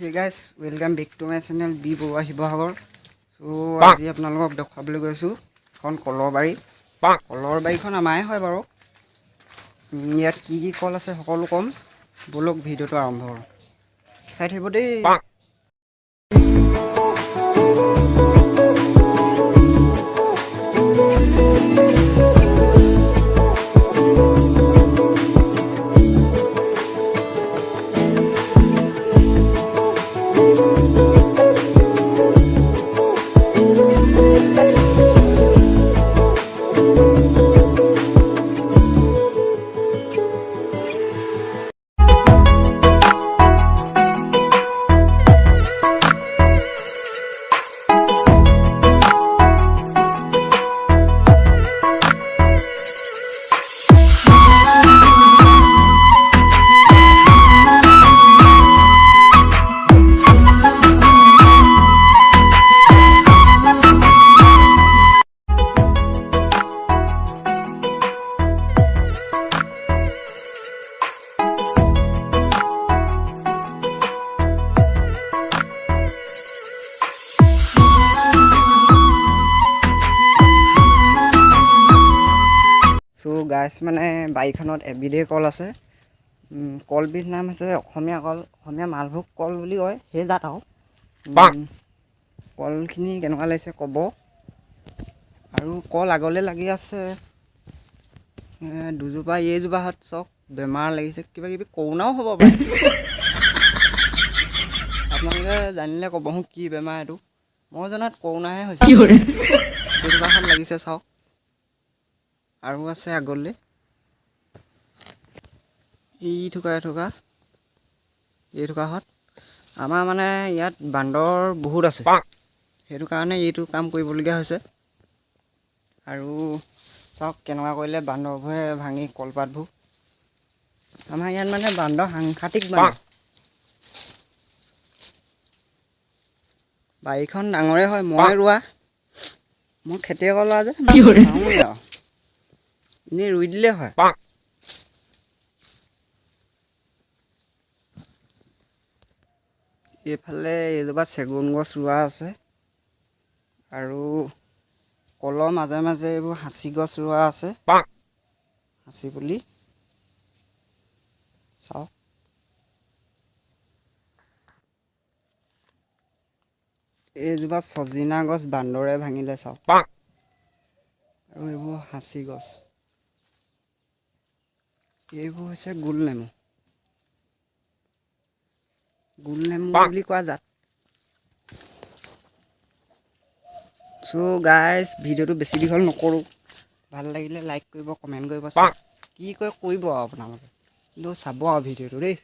Hey guys, welcome back to my channel B Boruah sivasagor. So আজি আপোনালোকক দেখাবলৈ গৈছো এখন কলৰ বাৰী। কলৰ বাৰীখন আমাৰে হয় বাৰু। ইয়াত কি কি কল আছে সকলো কম। বলক ভিডিওটো আৰম্ভ কৰো। চাই থাকিব দেই। So guys, মানে বাইখনত এবিধে কল আছে। কলবিধ নাম আছে অসমীয়া কল, অসমীয়া মালভোগ কল বুলি কয়। সেই জাত আৰু কলখিনি কেনেকুৱা লাগিছে ক'ব। আৰু কল আগলৈ লাগি আছে দুজোপা, এইজোপাত চাওক বেমাৰ লাগিছে, কিবা কিবি কৰোণাও হ'ব পাৰে। আপোনালোকে জানিলে ক'বহোঁ কি বেমাৰ এইটো। মই জনাত কৰোণাহে হৈছে। এইজোপাখন লাগিছে চাওক। আৰু আছে আগলৈ এই থোকাহত আমাৰ মানে ইয়াত বান্দৰ বহুত আছে, সেইটো কাৰণে এইটো কাম কৰিবলগীয়া হৈছে। আৰু চাওক কেনেকুৱা কৰিলে বান্দৰবোৰে ভাঙি কলপাতবোৰ। আমাৰ ইয়াত মানে বান্দৰ সাংঘাতিক বান্দৰ। বাৰীখন ডাঙৰে হয়, মই ৰোৱা, মই খেতিয়কৰ ল'ৰা যে চাওঁৱেই আৰু এনেই ৰুই দিলে হয়। এইফালে এইজোপা চেগুন গছ ৰোৱা আছে, আৰু কলৰ মাজে মাজে এইবোৰ সাঁচি গছ ৰোৱা আছে, সাঁচি পুলি চাওক। এইজোপা চজিনা গছ বান্দৰে ভাঙিলে চাওক। আৰু এইবোৰ সাঁচি গছ, এইবোৰ হৈছে গোল নেমু বুলি কোৱা জাত। চ' গাইজ, ভিডিঅ'টো বেছি দীঘল নকৰোঁ। ভাল লাগিলে লাইক কৰিব, কমেণ্ট কৰিব, কি কয় কৰিব আৰু আপোনালোকে, কিন্তু চাব আৰু ভিডিঅ'টো দেই।